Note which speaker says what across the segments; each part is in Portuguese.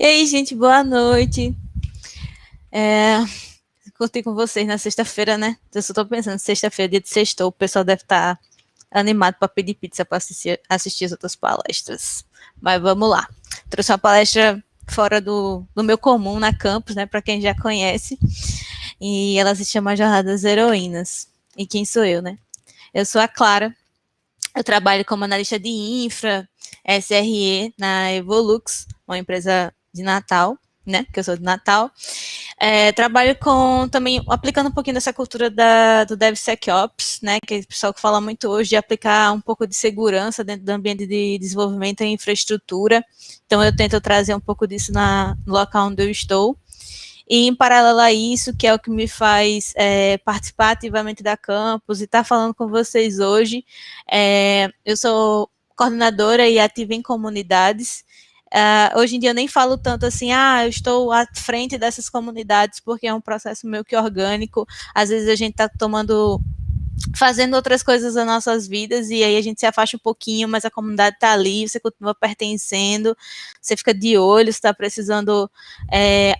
Speaker 1: E aí, gente, boa noite. Curti com vocês na sexta-feira, né? Eu só tô pensando, sexta-feira, dia de sextou, o pessoal deve estar animado para pedir pizza para assistir as outras palestras. Mas vamos lá. Trouxe uma palestra fora do meu comum na campus, né? Para quem já conhece. E ela se chama Jornadas Heroínas. E quem sou eu, né? Eu sou a Clara. Eu trabalho como analista de infra, SRE na Evolux, uma empresa de Natal, né? Que eu sou de Natal. Trabalho com também aplicando um pouquinho dessa cultura do DevSecOps, né? Que é o pessoal que fala muito hoje de aplicar um pouco de segurança dentro do ambiente de desenvolvimento e infraestrutura. Então eu tento trazer um pouco disso no local onde eu estou. E em paralelo a isso, que é o que me faz participar ativamente da campus e estar falando com vocês hoje, eu sou coordenadora e ativa em comunidades. Hoje em dia eu nem falo tanto assim, eu estou à frente dessas comunidades, porque é um processo meio que orgânico. Às vezes a gente está fazendo outras coisas nas nossas vidas, e aí a gente se afasta um pouquinho, mas a comunidade está ali, você continua pertencendo, você fica de olho, você está precisando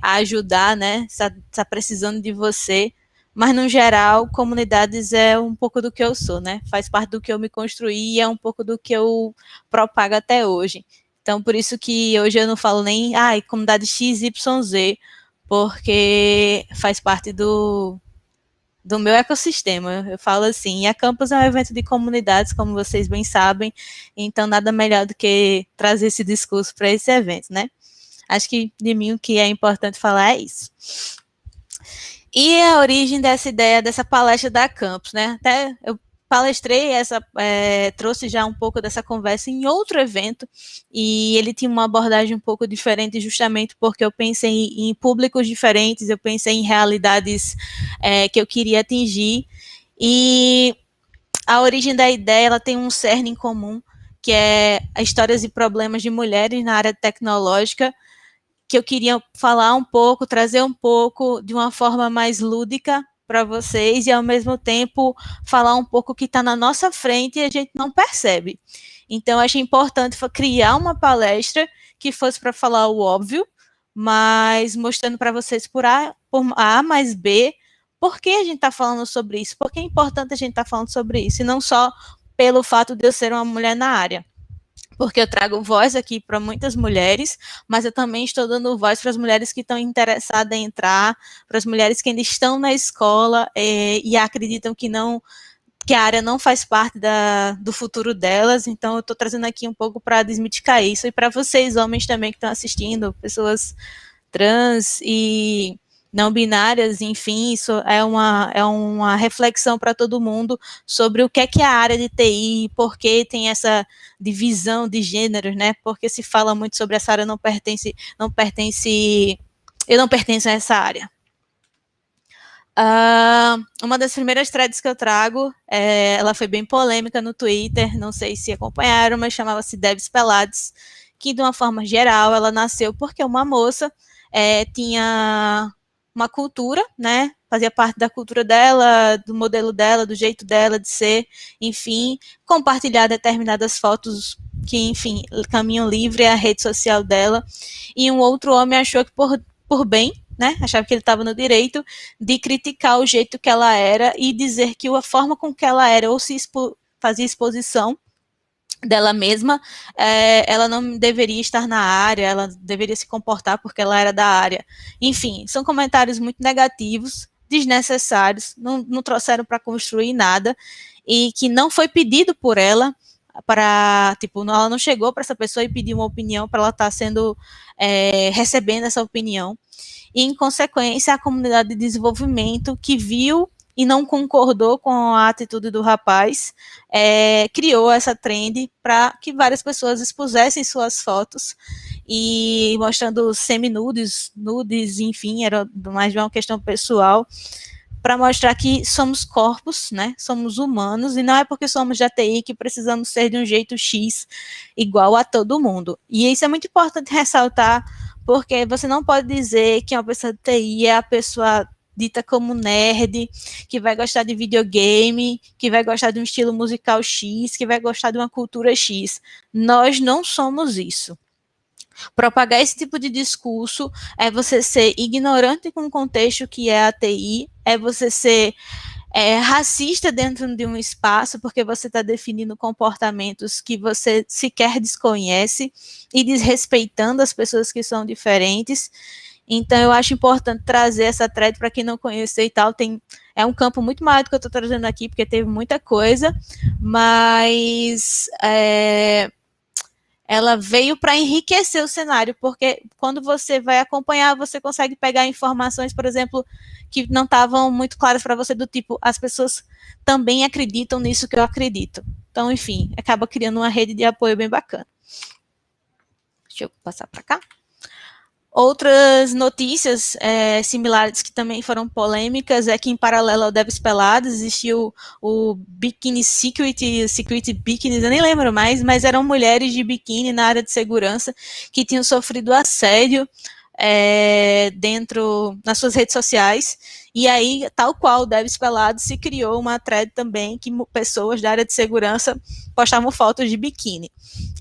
Speaker 1: ajudar, né? Está precisando de você. Mas, no geral, comunidades é um pouco do que eu sou, né? Faz parte do que eu me construí e é um pouco do que eu propago até hoje. Então, por isso que hoje eu não falo nem, comunidade XYZ, porque faz parte do meu ecossistema, eu falo assim, e a Campus é um evento de comunidades, como vocês bem sabem, então nada melhor do que trazer esse discurso para esse evento, né? Acho que de mim o que é importante falar é isso. E a origem dessa ideia, dessa palestra da Campus, né? Até eu palestrei trouxe já um pouco dessa conversa em outro evento, e ele tinha uma abordagem um pouco diferente, justamente porque eu pensei em públicos diferentes, eu pensei em realidades que eu queria atingir, e a origem da ideia, ela tem um cerne em comum, que é histórias e problemas de mulheres na área tecnológica, que eu queria falar um pouco, trazer um pouco de uma forma mais lúdica para vocês e, ao mesmo tempo, falar um pouco que está na nossa frente e a gente não percebe. Então, eu achei importante criar uma palestra que fosse para falar o óbvio, mas mostrando para vocês por A mais B por que a gente está falando sobre isso, por que é importante a gente estar falando sobre isso, e não só pelo fato de eu ser uma mulher na área, porque eu trago voz aqui para muitas mulheres, mas eu também estou dando voz para as mulheres que estão interessadas em entrar, para as mulheres que ainda estão na escola e acreditam que a área não faz parte do futuro delas. Então eu estou trazendo aqui um pouco para desmitificar isso, e para vocês, homens também que estão assistindo, pessoas trans e não binárias, enfim, isso é uma reflexão para todo mundo sobre o que é a área de TI, por que tem essa divisão de gêneros, né? Porque se fala muito sobre essa área, eu não pertenço a essa área. Uma das primeiras threads que eu trago, ela foi bem polêmica no Twitter, não sei se acompanharam, mas chamava-se Devs Pelados, que de uma forma geral ela nasceu porque uma moça tinha uma cultura, né? Fazia parte da cultura dela, do modelo dela, do jeito dela de ser, enfim, compartilhar determinadas fotos que, enfim, caminham livre a rede social dela. E um outro homem achou que por bem, né? Achava que ele estava no direito de criticar o jeito que ela era e dizer que a forma com que ela era ou fazia exposição dela mesma, ela não deveria estar na área, ela deveria se comportar porque ela era da área. Enfim, são comentários muito negativos, desnecessários, não trouxeram para construir nada, e que não foi pedido por ela, ela não chegou para essa pessoa e pediu uma opinião para ela estar recebendo essa opinião. E, em consequência, a comunidade de desenvolvimento, que viu e não concordou com a atitude do rapaz, criou essa trend para que várias pessoas expusessem suas fotos e mostrando semi-nudes, enfim, era mais de uma questão pessoal, para mostrar que somos corpos, né? Somos humanos, e não é porque somos da TI que precisamos ser de um jeito X igual a todo mundo. E isso é muito importante ressaltar, porque você não pode dizer que uma pessoa de TI é a pessoa dita como nerd, que vai gostar de videogame, que vai gostar de um estilo musical X, que vai gostar de uma cultura X. Nós não somos isso. Propagar esse tipo de discurso é você ser ignorante com o contexto que é a TI, é você ser racista dentro de um espaço, porque você está definindo comportamentos que você sequer desconhece e desrespeitando as pessoas que são diferentes. Então, eu acho importante trazer essa thread para quem não conhece e tal. É um campo muito maior do que eu estou trazendo aqui, porque teve muita coisa, mas ela veio para enriquecer o cenário, porque quando você vai acompanhar, você consegue pegar informações, por exemplo, que não estavam muito claras para você, do tipo, as pessoas também acreditam nisso que eu acredito. Então, enfim, acaba criando uma rede de apoio bem bacana. Deixa eu passar para cá. Outras notícias similares que também foram polêmicas é que, em paralelo ao Devs Pelados, existiu o Bikini Security Bikinis, eu nem lembro mais, mas eram mulheres de biquíni na área de segurança que tinham sofrido assédio nas suas redes sociais, e aí, tal qual o Devs Pelados, se criou uma thread também que pessoas da área de segurança postavam fotos de biquíni.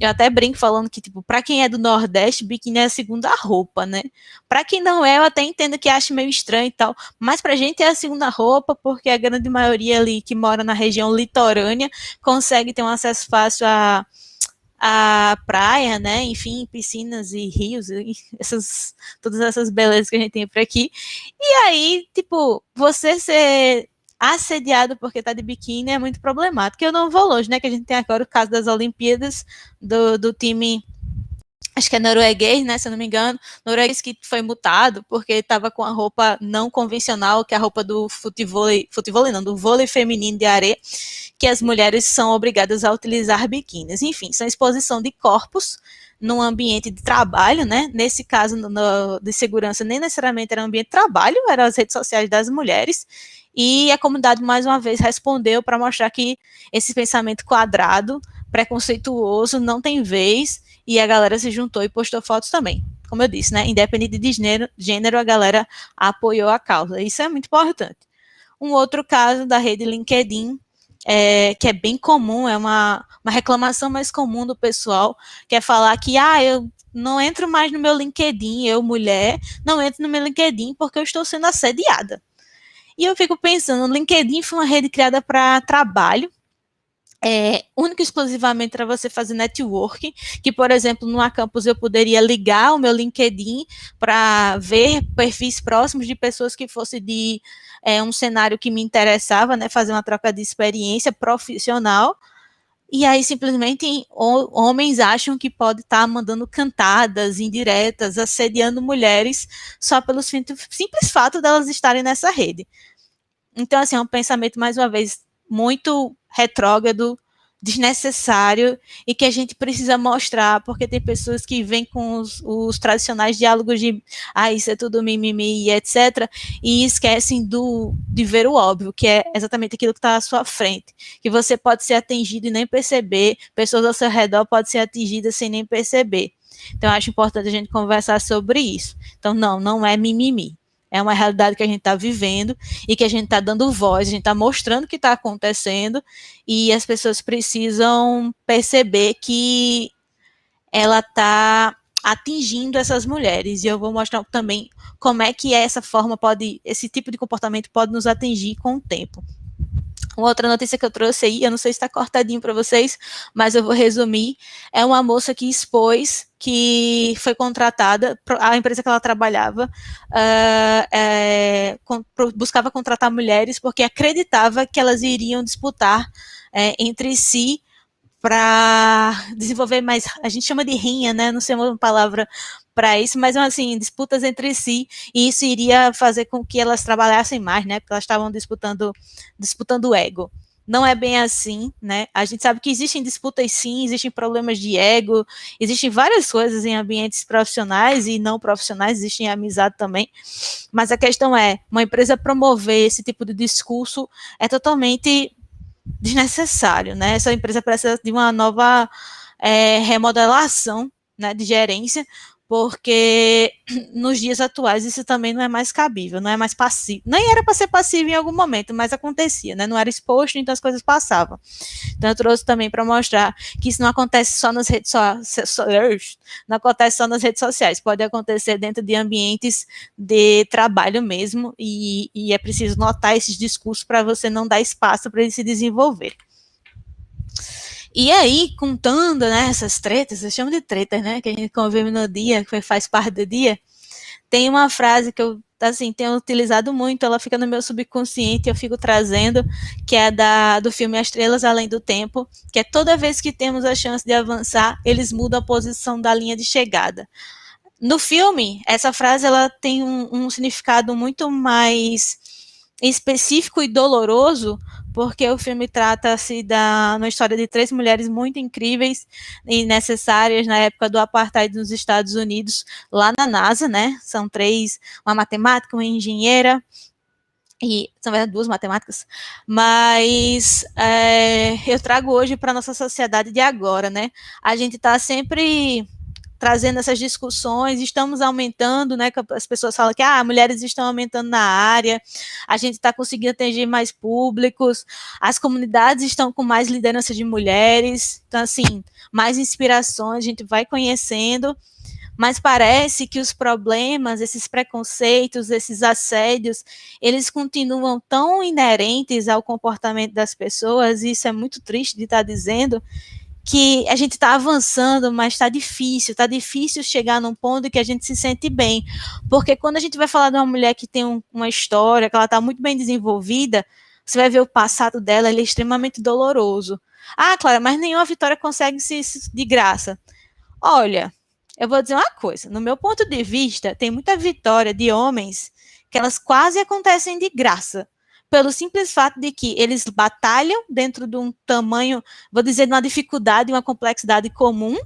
Speaker 1: Eu até brinco falando que, tipo, para quem é do Nordeste, biquíni é a segunda roupa, né? Para quem não é, eu até entendo que acha meio estranho e tal, mas pra gente é a segunda roupa, porque a grande maioria ali que mora na região litorânea consegue ter um acesso fácil a praia, né? Enfim, piscinas e rios, e todas essas belezas que a gente tem por aqui. E aí, tipo, você ser assediado porque tá de biquíni é muito problemático. Eu não vou longe, né? Que a gente tem agora o caso das Olimpíadas do time, acho que é norueguês, né, se eu não me engano, norueguês que foi multado porque estava com a roupa não convencional, que é a roupa do futevôlei não, do vôlei feminino de areia, que as mulheres são obrigadas a utilizar biquínis. Enfim, são exposição de corpos num ambiente de trabalho, né? Nesse caso de segurança, nem necessariamente era um ambiente de trabalho, eram as redes sociais das mulheres, e a comunidade, mais uma vez, respondeu para mostrar que esse pensamento quadrado, preconceituoso, não tem vez, e a galera se juntou e postou fotos também. Como eu disse, né? Independente de gênero, a galera apoiou a causa. Isso é muito importante. Um outro caso da rede LinkedIn, que é bem comum, é uma reclamação mais comum do pessoal, que é falar que, eu não entro mais no meu LinkedIn, eu, mulher, não entro no meu LinkedIn porque eu estou sendo assediada. E eu fico pensando, o LinkedIn foi uma rede criada para trabalho, único e exclusivamente para você fazer networking, que, por exemplo, numa campus eu poderia ligar o meu LinkedIn para ver perfis próximos de pessoas que fossem de um cenário que me interessava, né, fazer uma troca de experiência profissional, e aí simplesmente homens acham que pode estar mandando cantadas, indiretas, assediando mulheres só pelo simples fato delas estarem nessa rede. Então, assim, é um pensamento, mais uma vez, muito retrógrado, desnecessário, e que a gente precisa mostrar, porque tem pessoas que vêm com os tradicionais diálogos de isso é tudo mimimi, etc., e esquecem de ver o óbvio, que é exatamente aquilo que está à sua frente, que você pode ser atingido e nem perceber, pessoas ao seu redor podem ser atingidas sem nem perceber. Então, eu acho importante a gente conversar sobre isso. Então, não é mimimi. É uma realidade que a gente está vivendo e que a gente está dando voz, a gente está mostrando o que está acontecendo, e as pessoas precisam perceber que ela está atingindo essas mulheres. E eu vou mostrar também como é que esse tipo de comportamento pode nos atingir com o tempo. Uma outra notícia que eu trouxe aí, eu não sei se está cortadinho para vocês, mas eu vou resumir. É uma moça que expôs que foi contratada, a empresa que ela trabalhava buscava contratar mulheres porque acreditava que elas iriam disputar entre si para desenvolver mais, a gente chama de rinha, né? Não sei uma palavra para isso, mas assim, disputas entre si, e isso iria fazer com que elas trabalhassem mais, né? Porque elas estavam disputando o ego. Não é bem assim, né? A gente sabe que existem disputas sim, existem problemas de ego, existem várias coisas em ambientes profissionais e não profissionais, existem amizade também, mas a questão é, uma empresa promover esse tipo de discurso é totalmente desnecessário, né? Essa empresa precisa de uma nova remodelação, né, de gerência, porque nos dias atuais isso também não é mais cabível, não é mais passivo. Nem era para ser passivo em algum momento, mas acontecia, né? Não era exposto, então as coisas passavam. Então eu trouxe também para mostrar que isso não acontece só nas redes sociais, não acontece só nas redes sociais, pode acontecer dentro de ambientes de trabalho mesmo, e é preciso notar esses discursos para você não dar espaço para eles se desenvolver. E aí, contando, né, essas tretas, eu chamo de tretas, né, que a gente convive no dia, que faz parte do dia, tem uma frase que eu, assim, tenho utilizado muito, ela fica no meu subconsciente, eu fico trazendo, que é do filme As Estrelas Além do Tempo, que é toda vez que temos a chance de avançar, eles mudam a posição da linha de chegada. No filme, essa frase ela tem um significado muito mais específico e doloroso, porque o filme trata-se da uma história de 3 mulheres muito incríveis e necessárias na época do apartheid nos Estados Unidos, lá na NASA, né? São 3, uma matemática, uma engenheira, e são 2 matemáticas, mas eu trago hoje para a nossa sociedade de agora, né? A gente está sempre trazendo essas discussões, estamos aumentando, né, as pessoas falam que mulheres estão aumentando na área, a gente está conseguindo atingir mais públicos, as comunidades estão com mais liderança de mulheres, então, assim, mais inspirações, a gente vai conhecendo, mas parece que os problemas, esses preconceitos, esses assédios, eles continuam tão inerentes ao comportamento das pessoas, e isso é muito triste de estar dizendo, que a gente está avançando, mas está difícil chegar num ponto que a gente se sente bem, porque quando a gente vai falar de uma mulher que tem uma história, que ela está muito bem desenvolvida, você vai ver o passado dela, ele é extremamente doloroso. Clara, mas nenhuma vitória consegue se de graça. Olha, eu vou dizer uma coisa, no meu ponto de vista, tem muita vitória de homens que elas quase acontecem de graça, pelo simples fato de que eles batalham dentro de um tamanho, vou dizer, de uma dificuldade, uma complexidade comum,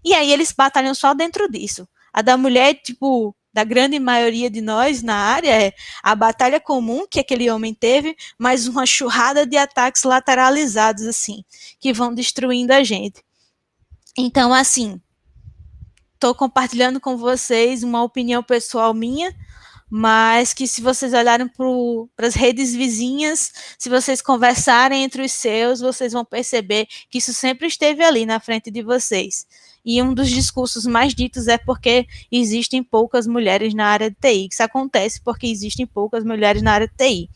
Speaker 1: e aí eles batalham só dentro disso. A da mulher, tipo, da grande maioria de nós na área, é a batalha comum que aquele homem teve, mais uma churrada de ataques lateralizados, assim, que vão destruindo a gente. Então, assim, estou compartilhando com vocês uma opinião pessoal minha, mas que se vocês olharem para as redes vizinhas, se vocês conversarem entre os seus, vocês vão perceber que isso sempre esteve ali na frente de vocês. E um dos discursos mais ditos é porque existem poucas mulheres na área de TI. Isso acontece porque existem poucas mulheres na área de TI.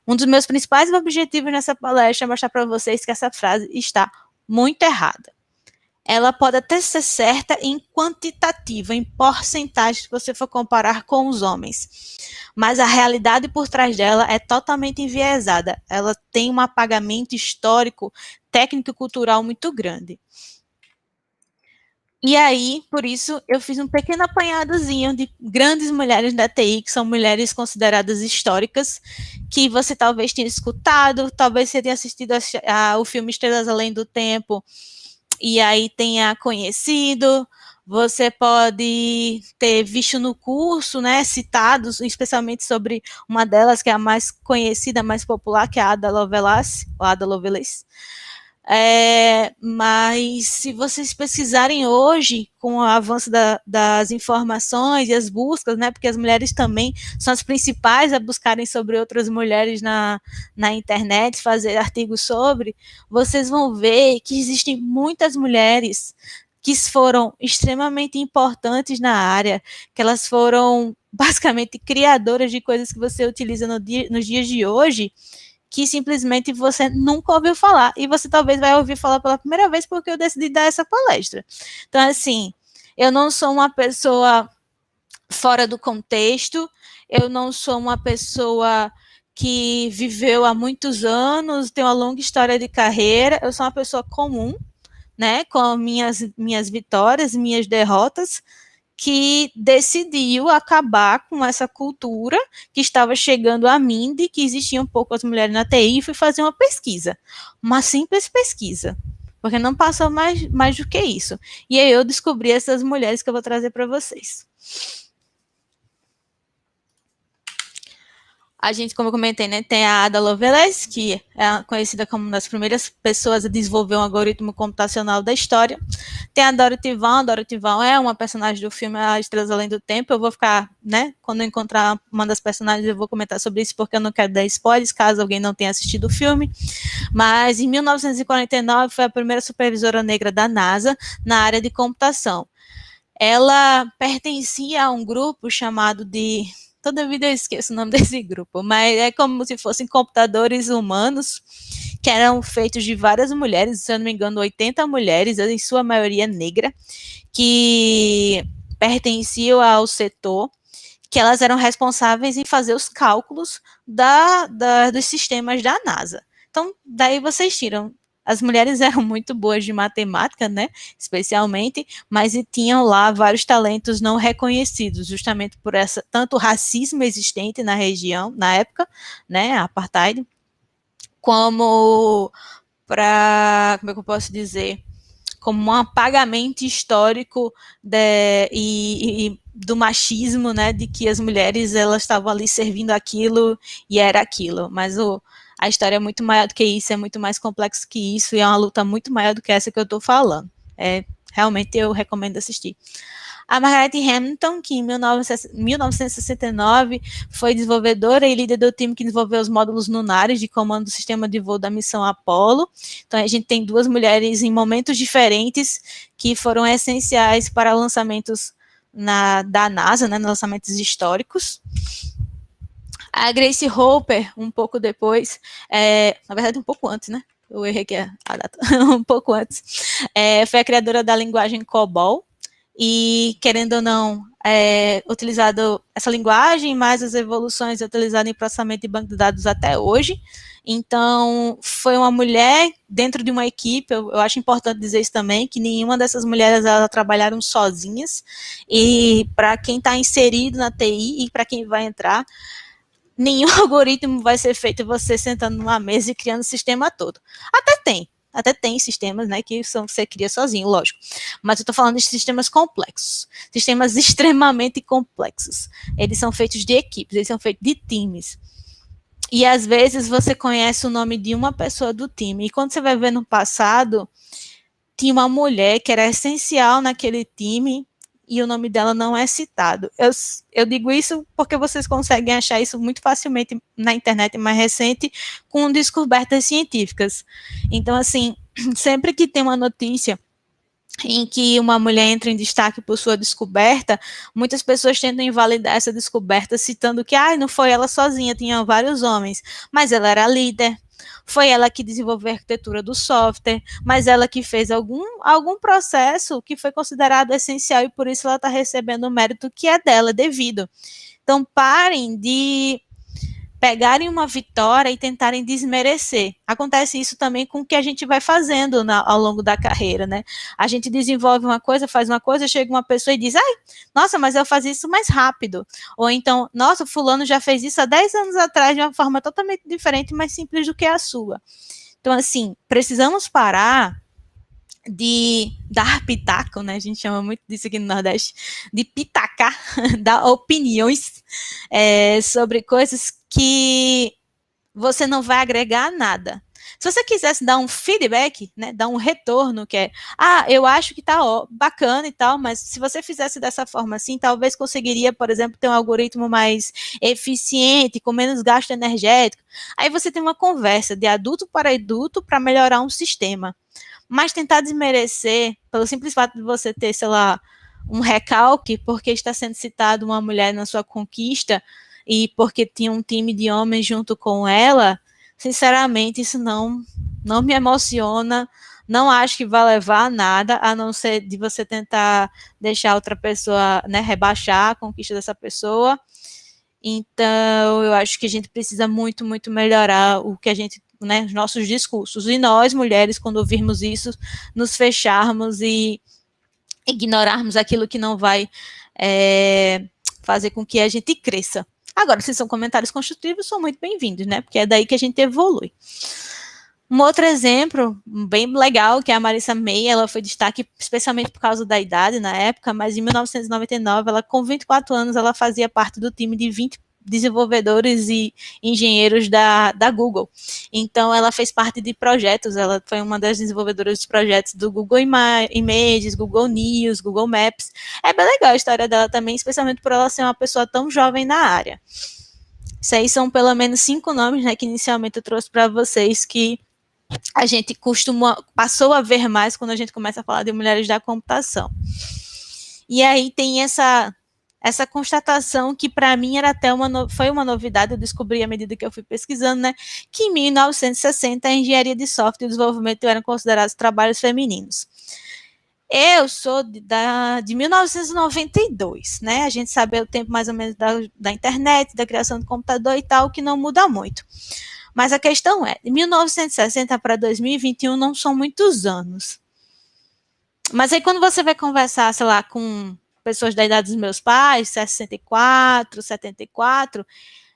Speaker 1: Um dos meus principais objetivos nessa palestra é mostrar para vocês que essa frase está muito errada. Ela pode até ser certa em quantitativa, em porcentagem, se você for comparar com os homens. Mas a realidade por trás dela é totalmente enviesada. Ela tem um apagamento histórico, técnico e cultural muito grande. E aí, por isso, eu fiz um pequeno apanhadozinho de grandes mulheres da TI, que são mulheres consideradas históricas, que você talvez tenha escutado, talvez você tenha assistido o filme Estrelas Além do Tempo, e aí tenha conhecido, você pode ter visto no curso, né, citados, especialmente sobre uma delas, que é a mais conhecida, mais popular, que é a Ada Lovelace, ou Ada Lovelace. Mas se vocês pesquisarem hoje, com o avanço das informações e as buscas, né, porque as mulheres também são as principais a buscarem sobre outras mulheres na internet, fazer artigos sobre, vocês vão ver que existem muitas mulheres que foram extremamente importantes na área, que elas foram basicamente criadoras de coisas que você utiliza nos dias de hoje, que simplesmente você nunca ouviu falar, e você talvez vai ouvir falar pela primeira vez porque eu decidi dar essa palestra. Então, assim, eu não sou uma pessoa fora do contexto, eu não sou uma pessoa que viveu há muitos anos, tem uma longa história de carreira, eu sou uma pessoa comum, né, com minhas vitórias, minhas derrotas, que decidiu acabar com essa cultura que estava chegando a mim de que existiam poucas mulheres na TI, e fui fazer uma simples pesquisa, porque não passou mais do que isso. E aí eu descobri essas mulheres que eu vou trazer para vocês. A gente, como eu comentei, né, tem a Ada Lovelace, que é conhecida como uma das primeiras pessoas a desenvolver um algoritmo computacional da história. Tem a Dorothy Vaughan. A Dorothy Vaughan é uma personagem do filme A Estrelas Além do Tempo. Eu vou ficar, né, quando eu encontrar uma das personagens, eu vou comentar sobre isso, porque eu não quero dar spoilers, caso alguém não tenha assistido o filme. Mas em 1949 foi a primeira supervisora negra da NASA na área de computação. Ela pertencia a um grupo chamado de... Toda vida eu esqueço o nome desse grupo, mas é como se fossem computadores humanos, que eram feitos de várias mulheres, se eu não me engano, 80 mulheres, em sua maioria negra, que pertenciam ao setor, que elas eram responsáveis em fazer os cálculos dos sistemas da NASA. Então, daí vocês tiram. As mulheres eram muito boas de matemática, né, especialmente, mas tinham lá vários talentos não reconhecidos, justamente por essa tanto racismo existente na região, na época, né, apartheid, como para, como é que eu posso dizer, como um apagamento histórico do machismo, né, de que as mulheres elas estavam ali servindo aquilo e era aquilo, mas a história é muito maior do que isso, é muito mais complexo que isso, e é uma luta muito maior do que essa que eu estou falando. Realmente eu recomendo assistir. A Margaret Hamilton, que em 1969 foi desenvolvedora e líder do time que desenvolveu os módulos lunares de comando do sistema de voo da missão Apollo. Então, a gente tem duas mulheres em momentos diferentes que foram essenciais para lançamentos da NASA, né, lançamentos históricos. A Grace Hopper, um pouco depois, na verdade um pouco antes, né? Eu errei aqui a data, um pouco antes, foi a criadora da linguagem COBOL, e, querendo ou não, utilizado essa linguagem, mais as evoluções utilizadas em processamento de banco de dados até hoje. Então, foi uma mulher dentro de uma equipe, eu acho importante dizer isso também, que nenhuma dessas mulheres elas trabalharam sozinhas, e para quem está inserido na TI e para quem vai entrar, nenhum algoritmo vai ser feito você sentando numa mesa e criando o sistema todo. Até tem sistemas, né, que você cria sozinho, lógico. Mas eu estou falando de sistemas complexos, sistemas extremamente complexos. Eles são feitos de equipes, eles são feitos de times. E às vezes você conhece o nome de uma pessoa do time, e quando você vai ver no passado, tinha uma mulher que era essencial naquele time, e o nome dela não é citado. Eu digo isso porque vocês conseguem achar isso muito facilmente na internet mais recente, com descobertas científicas. Então, assim, sempre que tem uma notícia em que uma mulher entra em destaque por sua descoberta, muitas pessoas tentam invalidar essa descoberta, citando que não foi ela sozinha, tinha vários homens, mas ela era líder. Foi ela que desenvolveu a arquitetura do software, mas ela que fez algum processo que foi considerado essencial e por isso ela está recebendo o mérito que é dela, devido. Então, parem de pegarem uma vitória e tentarem desmerecer. Acontece isso também com o que a gente vai fazendo ao longo da carreira, né? A gente desenvolve uma coisa, faz uma coisa, chega uma pessoa e diz, nossa, mas eu fazia isso mais rápido. Ou então, nossa, fulano já fez isso há 10 anos atrás de uma forma totalmente diferente, mais simples do que a sua. Então, assim, precisamos parar de dar pitaco, né? A gente chama muito disso aqui no Nordeste, de pitacar, dar opiniões sobre coisas que você não vai agregar nada. Se você quisesse dar um feedback, né, dar um retorno, que eu acho que tá bacana e tal, mas se você fizesse dessa forma assim, talvez conseguiria, por exemplo, ter um algoritmo mais eficiente, com menos gasto energético. Aí você tem uma conversa de adulto para adulto para melhorar um sistema. Mas tentar desmerecer, pelo simples fato de você ter, sei lá, um recalque, porque está sendo citada uma mulher na sua conquista, e porque tinha um time de homens junto com ela, sinceramente, isso não me emociona, não acho que vai levar a nada, a não ser de você tentar deixar outra pessoa, né, rebaixar a conquista dessa pessoa. Então, eu acho que a gente precisa muito, muito melhorar o que a gente, né, os nossos discursos. E nós, mulheres, quando ouvirmos isso, nos fecharmos e ignorarmos aquilo que não vai fazer com que a gente cresça. Agora, se são comentários construtivos, são muito bem-vindos, né? Porque é daí que a gente evolui. Um outro exemplo bem legal, que é a Marissa May, ela foi destaque especialmente por causa da idade na época, mas em 1999, ela com 24 anos, ela fazia parte do time de desenvolvedores e engenheiros da Google. Então, ela fez parte de projetos, ela foi uma das desenvolvedoras dos projetos do Google Images, Google News, Google Maps. É bem legal a história dela também, especialmente por ela ser uma pessoa tão jovem na área. Isso aí são pelo menos 5 nomes, né, que inicialmente eu trouxe para vocês, que a gente passou a ver mais quando a gente começa a falar de mulheres da computação. E aí tem essa constatação que para mim era até foi uma novidade, eu descobri à medida que eu fui pesquisando, né, que em 1960 a engenharia de software e o desenvolvimento eram considerados trabalhos femininos. Eu sou de 1992, né? A gente sabe o tempo mais ou menos da internet, da criação do computador e tal, que não muda muito. Mas a questão é, de 1960 para 2021 não são muitos anos. Mas aí quando você vai conversar, sei lá, com pessoas da idade dos meus pais, 64, 74,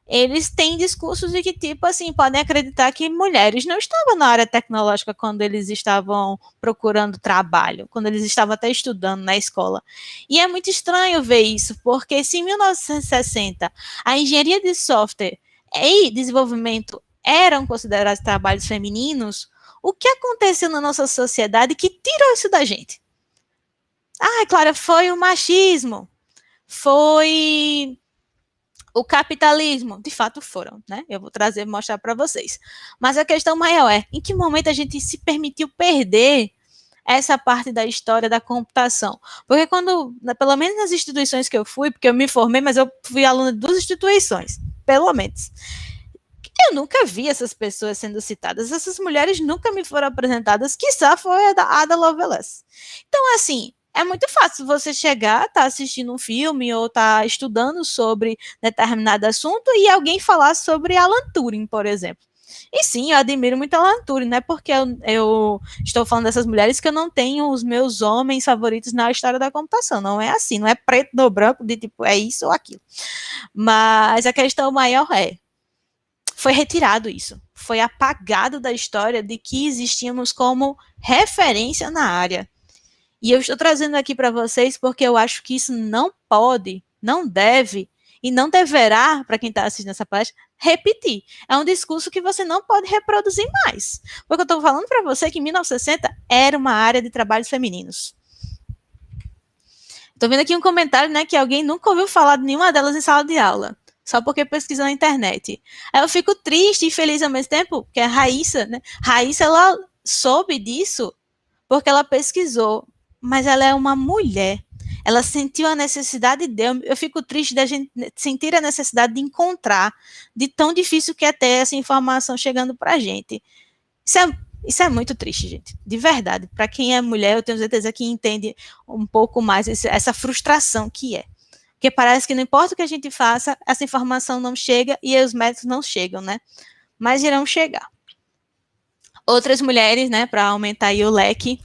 Speaker 1: eles têm discursos de que, tipo assim, podem acreditar que mulheres não estavam na área tecnológica quando eles estavam procurando trabalho, quando eles estavam até estudando na escola. E é muito estranho ver isso, porque se em 1960 a engenharia de software e desenvolvimento eram considerados trabalhos femininos, o que aconteceu na nossa sociedade que tirou isso da gente? Ah, claro, foi o machismo, foi o capitalismo, de fato foram, né? Eu vou mostrar para vocês. Mas a questão maior é, em que momento a gente se permitiu perder essa parte da história da computação? Porque quando, pelo menos nas instituições que eu fui, porque eu me formei, mas eu fui aluna de 2 instituições, pelo menos. Eu nunca vi essas pessoas sendo citadas, essas mulheres nunca me foram apresentadas, quiçá foi a da Ada Lovelace. Então, assim, é muito fácil você chegar, tá assistindo um filme ou tá estudando sobre determinado assunto e alguém falar sobre Alan Turing, por exemplo. E sim, eu admiro muito Alan Turing, não é porque eu estou falando dessas mulheres que eu não tenho os meus homens favoritos na história da computação. Não é assim, não é preto no branco de tipo, é isso ou aquilo. Mas a questão maior foi retirado isso. Foi apagado da história de que existíamos como referência na área. E eu estou trazendo aqui para vocês porque eu acho que isso não pode, não deve e não deverá, para quem está assistindo essa palestra, repetir. É um discurso que você não pode reproduzir mais. Porque eu estou falando para você que em 1960 era uma área de trabalhos femininos. Estou vendo aqui um comentário, né, que alguém nunca ouviu falar de nenhuma delas em sala de aula, só porque pesquisou na internet. Aí eu fico triste e feliz ao mesmo tempo, porque a Raíssa, né, Raíssa, ela soube disso porque ela pesquisou, mas ela é uma mulher. Ela sentiu a necessidade de... Eu fico triste da gente sentir a necessidade de encontrar, de tão difícil que é ter essa informação chegando para a gente. Isso é muito triste, gente. De verdade. Para quem é mulher, eu tenho certeza que entende um pouco mais essa frustração que é. Porque parece que não importa o que a gente faça, essa informação não chega e os médicos não chegam, né? Mas irão chegar. Outras mulheres, né, para aumentar aí o leque,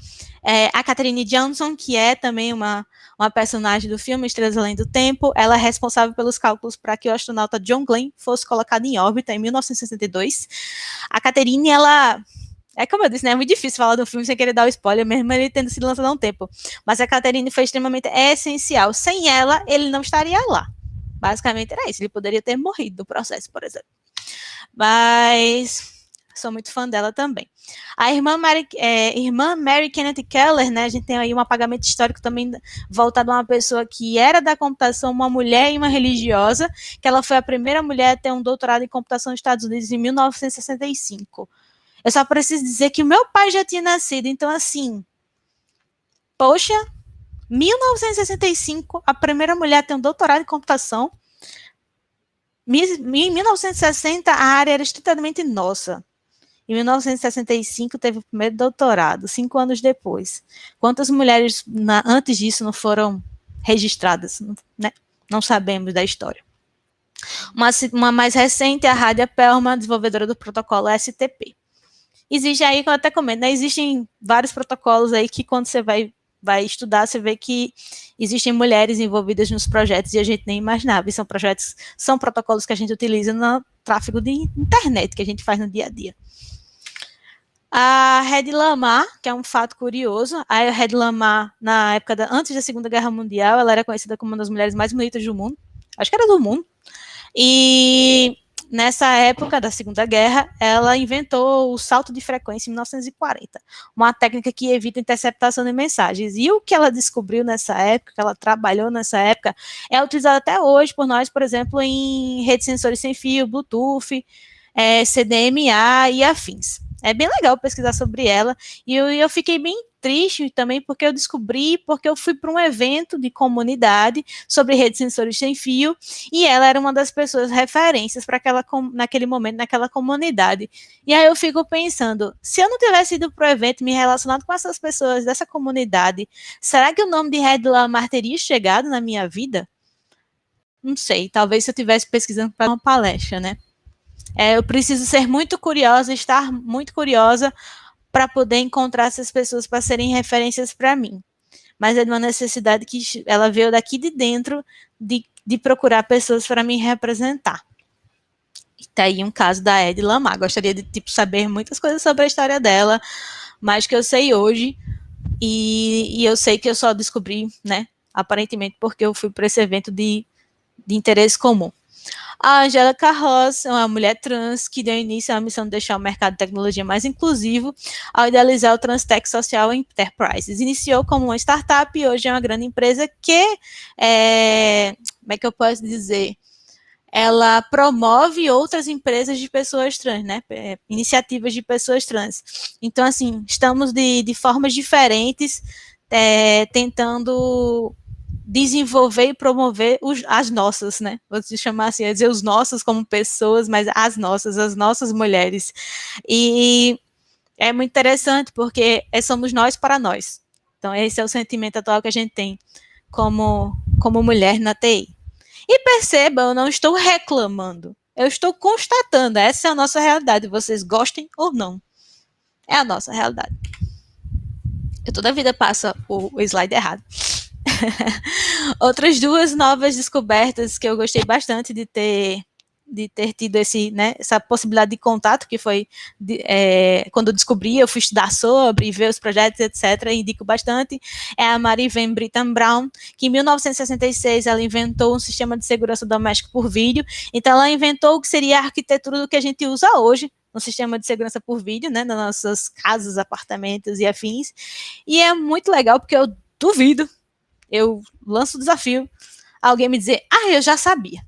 Speaker 1: a Katherine Johnson, que é também uma personagem do filme Estrelas Além do Tempo, ela é responsável pelos cálculos para que o astronauta John Glenn fosse colocado em órbita em 1962. A Katherine, ela... É como eu disse, né? É muito difícil falar do filme sem querer dar o spoiler, mesmo ele tendo sido lançado há um tempo. Mas a Katherine foi extremamente essencial. Sem ela, ele não estaria lá. Basicamente era isso. Ele poderia ter morrido no processo, por exemplo. Mas sou muito fã dela também. A irmã Mary Kenneth Keller, né? A gente tem aí um apagamento histórico também voltado a uma pessoa que era da computação, uma mulher e uma religiosa, que ela foi a primeira mulher a ter um doutorado em computação nos Estados Unidos em 1965. Eu só preciso dizer que o meu pai já tinha nascido, então assim, poxa, 1965, a primeira mulher a ter um doutorado em computação. Em 1960, a área era estritamente nossa. Em 1965, teve o primeiro doutorado, 5 anos depois. Quantas mulheres antes disso não foram registradas? Né? Não sabemos da história. Uma mais recente é a Radia Perlman, desenvolvedora do protocolo STP. Existe aí, que eu até comento, né? Existem vários protocolos aí que quando você vai estudar, você vê que existem mulheres envolvidas nos projetos e a gente nem imaginava. E são protocolos que a gente utiliza no tráfego de internet, que a gente faz no dia a dia. A Hedy Lamarr, que é um fato curioso, a Hedy Lamarr, na época antes da Segunda Guerra Mundial, ela era conhecida como uma das mulheres mais bonitas do mundo. Acho que era do mundo. E nessa época da Segunda Guerra, ela inventou o salto de frequência em 1940, uma técnica que evita interceptação de mensagens. E o que ela descobriu nessa época, que ela trabalhou nessa época, é utilizado até hoje por nós, por exemplo, em redes sensores sem fio, Bluetooth, CDMA e afins. É bem legal pesquisar sobre ela, e eu fiquei bem triste também porque eu descobri, porque eu fui para um evento de comunidade sobre redes sensores sem fio, e ela era uma das pessoas referências para naquele momento, naquela comunidade. E aí eu fico pensando, se eu não tivesse ido para o evento, me relacionado com essas pessoas dessa comunidade, será que o nome de Hedy Lamarr teria chegado na minha vida? Não sei, talvez se eu estivesse pesquisando para uma palestra, né? Eu preciso ser muito curiosa, estar muito curiosa para poder encontrar essas pessoas para serem referências para mim. Mas é de uma necessidade que ela veio daqui de dentro de procurar pessoas para me representar. E tá aí um caso da Hedy Lamarr. Gostaria de saber muitas coisas sobre a história dela, mais que eu sei hoje. E eu sei que eu só descobri, né, aparentemente, porque eu fui para esse evento de interesse comum. A Angélica Ross é uma mulher trans que deu início à missão de deixar o mercado de tecnologia mais inclusivo ao idealizar o Transtech Social Enterprises. Iniciou como uma startup e hoje é uma grande empresa que, como é que eu posso dizer, ela promove outras empresas de pessoas trans, né? Iniciativas de pessoas trans. Então, assim, estamos de formas diferentes tentando desenvolver e promover as nossas, né? Vou te chamar assim, dizer os nossos como pessoas, mas as nossas mulheres. E é muito interessante porque somos nós para nós. Então, esse é o sentimento atual que a gente tem como mulher na TI. E perceba, eu não estou reclamando. Eu estou constatando, essa é a nossa realidade, vocês gostem ou não. É a nossa realidade. Eu toda a vida passo o slide errado. Outras duas novas descobertas que eu gostei bastante de ter tido essa possibilidade de contato, que foi quando eu descobri, eu fui estudar sobre, ver os projetos, etc., e indico bastante, é a Mary Van Britten Brown, que em 1966 ela inventou um sistema de segurança doméstico por vídeo. Então ela inventou o que seria a arquitetura do que a gente usa hoje, no sistema de segurança por vídeo, né, nas nossas casas, apartamentos e afins. E é muito legal, porque eu duvido, eu lanço o desafio, alguém me dizer, eu já sabia.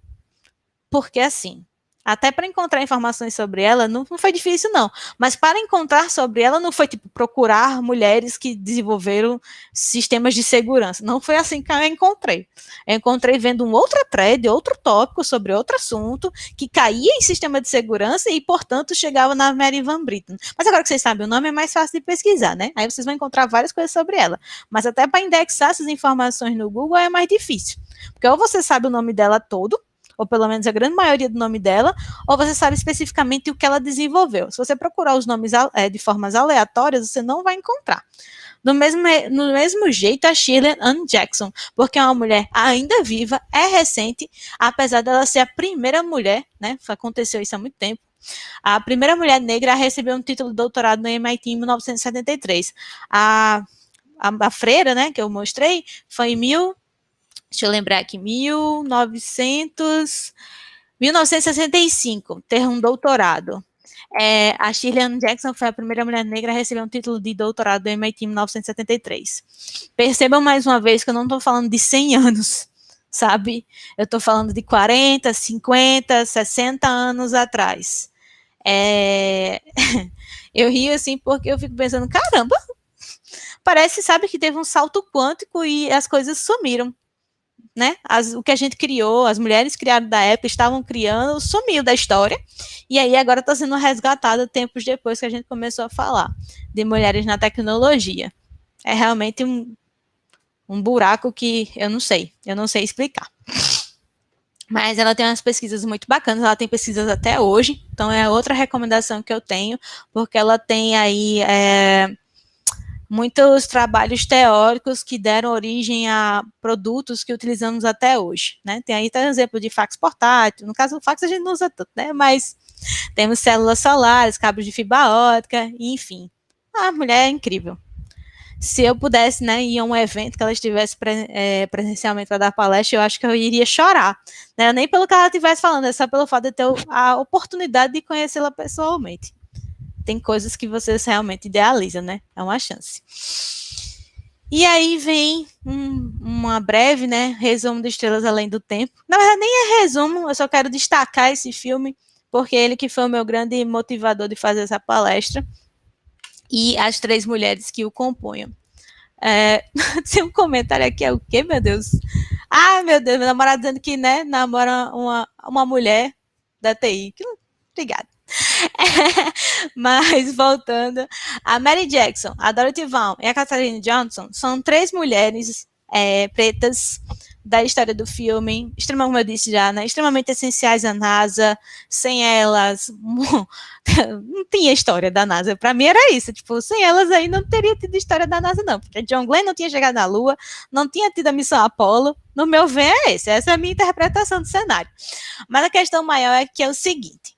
Speaker 1: Porque assim, até para encontrar informações sobre ela, não foi difícil não, mas para encontrar sobre ela não foi tipo procurar mulheres que desenvolveram sistemas de segurança, não foi assim que eu encontrei. Eu encontrei vendo um outro thread, outro tópico sobre outro assunto, que caía em sistema de segurança e, portanto, chegava na Mary Van Britten. Mas agora que vocês sabem o nome, é mais fácil de pesquisar, né? Aí vocês vão encontrar várias coisas sobre ela. Mas até para indexar essas informações no Google é mais difícil. Porque ou você sabe o nome dela todo, ou pelo menos a grande maioria do nome dela, ou você sabe especificamente o que ela desenvolveu. Se você procurar os nomes de formas aleatórias, você não vai encontrar. No mesmo jeito, a Shirley Ann Jackson, porque é uma mulher ainda viva, é recente, apesar dela ser a primeira mulher, né? Aconteceu isso há muito tempo. A primeira mulher negra a receber um título de doutorado no MIT em 1973. A freira, né, que eu mostrei, foi em deixa eu lembrar aqui, 1965, ter um doutorado. A Shirley Ann Jackson foi a primeira mulher negra a receber um título de doutorado do MIT em 1973. Percebam mais uma vez que eu não estou falando de 100 anos, sabe? Eu estou falando de 40, 50, 60 anos atrás. Eu rio assim porque eu fico pensando, caramba, parece, sabe, que teve um salto quântico e as coisas sumiram. Né? O que a gente criou, as mulheres criadas da época estavam criando, sumiu da história, e aí agora está sendo resgatado tempos depois que a gente começou a falar de mulheres na tecnologia. É realmente um buraco que eu não sei explicar. Mas ela tem umas pesquisas muito bacanas, ela tem pesquisas até hoje, então é outra recomendação que eu tenho, porque ela tem aí muitos trabalhos teóricos que deram origem a produtos que utilizamos até hoje, né? Tem aí até exemplo de fax portátil, no caso do fax a gente não usa tanto, né? Mas temos células solares, cabos de fibra ótica, enfim. A mulher é incrível. se eu pudesse, né, ir a um evento que ela estivesse presencialmente para dar palestra, eu acho que eu iria chorar, né, nem pelo que ela estivesse falando, é só pelo fato de ter a oportunidade de conhecê-la pessoalmente. Tem coisas que vocês realmente idealizam, né, é uma chance. E aí vem uma breve, né, resumo de Estrelas Além do Tempo. Na verdade, nem é resumo, eu só quero destacar esse filme, porque ele que foi o meu grande motivador de fazer essa palestra, e as 3 mulheres que o compunham. Tem um comentário aqui, é o quê, meu Deus? Ah, meu Deus, meu namorado dizendo que, né, namora uma mulher da TI. Obrigada. Mas, voltando, a Mary Jackson, a Dorothy Vaughan e a Katharine Johnson são 3 mulheres pretas da história do filme, extremamente, como eu disse já, né, extremamente essenciais à NASA. Sem elas, não tinha história da NASA. Para mim era isso, tipo, sem elas aí não teria tido história da NASA, não, porque John Glenn não tinha chegado na Lua, não tinha tido a missão Apollo. No meu ver é esse, essa é a minha interpretação do cenário. Mas a questão maior é que é o seguinte: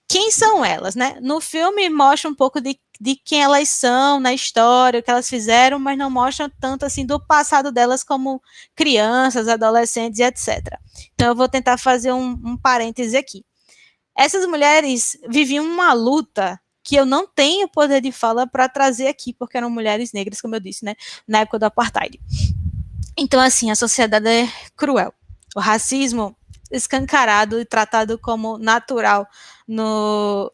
Speaker 1: quem são elas, né? No filme mostra um pouco de quem elas são na história, o que elas fizeram, mas não mostra tanto assim do passado delas como crianças, adolescentes e etc. Então eu vou tentar fazer um parêntese aqui. Essas mulheres viviam uma luta que eu não tenho poder de fala para trazer aqui, porque eram mulheres negras, como eu disse, né? Na época do apartheid. Então, assim, a sociedade é cruel. O racismo escancarado e tratado como natural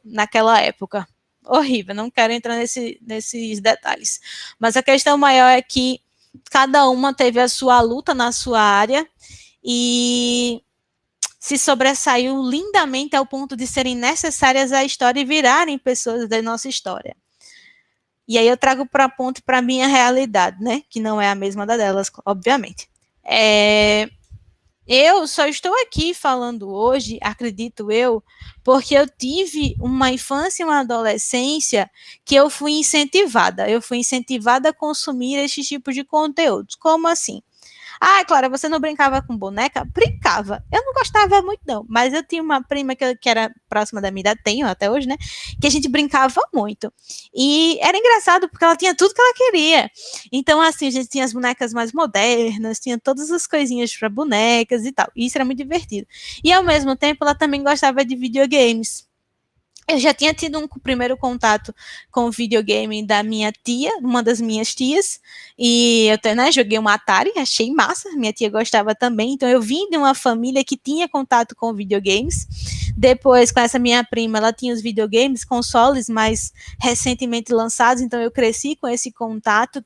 Speaker 1: naquela época. Horrível, não quero entrar nesses detalhes. Mas a questão maior é que cada uma teve a sua luta na sua área e se sobressaiu lindamente ao ponto de serem necessárias à história e virarem pessoas da nossa história. E aí eu trago para ponto para a minha realidade, né? Que não é a mesma da delas, obviamente. Eu só estou aqui falando hoje, acredito eu, porque eu tive uma infância e uma adolescência que eu fui incentivada. Eu fui incentivada a consumir esse tipo de conteúdos. Como assim? Ah, Clara, você não brincava com boneca? Brincava. Eu não gostava muito, não. Mas eu tinha uma prima que era próxima da minha idade, tenho até hoje, né? Que a gente brincava muito. E era engraçado, porque ela tinha tudo que ela queria. Então, assim, a gente tinha as bonecas mais modernas, tinha todas as coisinhas para bonecas e tal. E isso era muito divertido. E, ao mesmo tempo, ela também gostava de videogames. Eu já tinha tido um primeiro contato com o videogame da minha tia, uma das minhas tias, e eu, né, joguei um Atari, achei massa, minha tia gostava também, então eu vim de uma família que tinha contato com videogames. Depois, com essa minha prima, ela tinha os videogames, consoles mais recentemente lançados, então eu cresci com esse contato,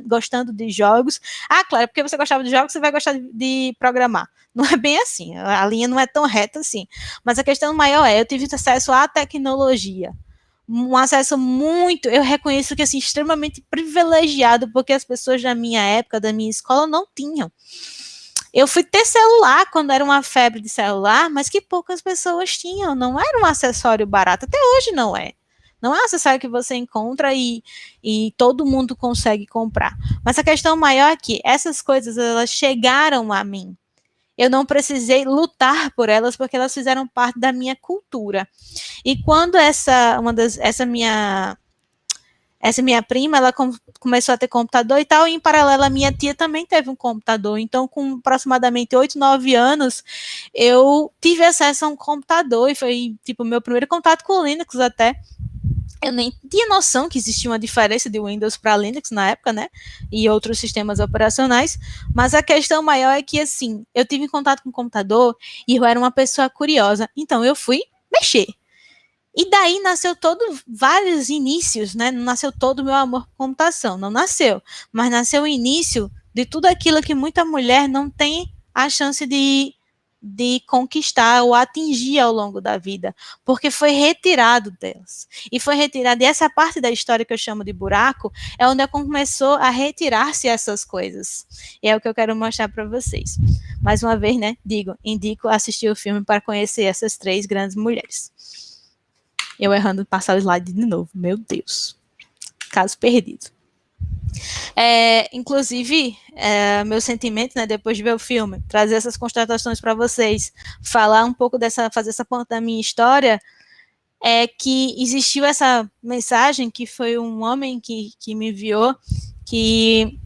Speaker 1: gostando de jogos. Ah, claro, porque você gostava de jogos, você vai gostar de programar. Não é bem assim, a linha não é tão reta assim. Mas a questão maior eu tive acesso à tecnologia, um acesso muito, eu reconheço que assim, extremamente privilegiado, porque as pessoas da minha época, da minha escola, não tinham. Eu fui ter celular quando era uma febre de celular, mas que poucas pessoas tinham, não era um acessório barato, até hoje não é. Não é um acessório que você encontra e todo mundo consegue comprar. Mas a questão maior é que essas coisas, elas chegaram a mim. Eu não precisei lutar por elas, porque elas fizeram parte da minha cultura. E quando essa minha prima, ela começou a ter computador e tal, e em paralelo a minha tia também teve um computador. Então, com aproximadamente 8, 9 anos, eu tive acesso a um computador, e foi, tipo, meu primeiro contato com o Linux até. Eu nem tinha noção que existia uma diferença de Windows para Linux na época, né? E outros sistemas operacionais. Mas a questão maior é que, assim, eu tive contato com o computador e eu era uma pessoa curiosa. Então, eu fui mexer. E daí nasceu vários inícios, né? Não nasceu todo o meu amor por computação, não nasceu. Mas nasceu o início de tudo aquilo que muita mulher não tem a chance de conquistar ou atingir ao longo da vida, porque foi retirado delas. E foi retirado, e essa parte da história que eu chamo de buraco, é onde começou a retirar-se essas coisas. E é o que eu quero mostrar para vocês. Mais uma vez, né, indico assistir o filme para conhecer essas 3 grandes mulheres. Eu errando passar o slide de novo, meu Deus. Caso perdido. Inclusive, meu sentimento, né, depois de ver o filme, trazer essas constatações para vocês, falar um pouco fazer essa ponta da minha história, é que existiu essa mensagem, que foi um homem que me enviou, que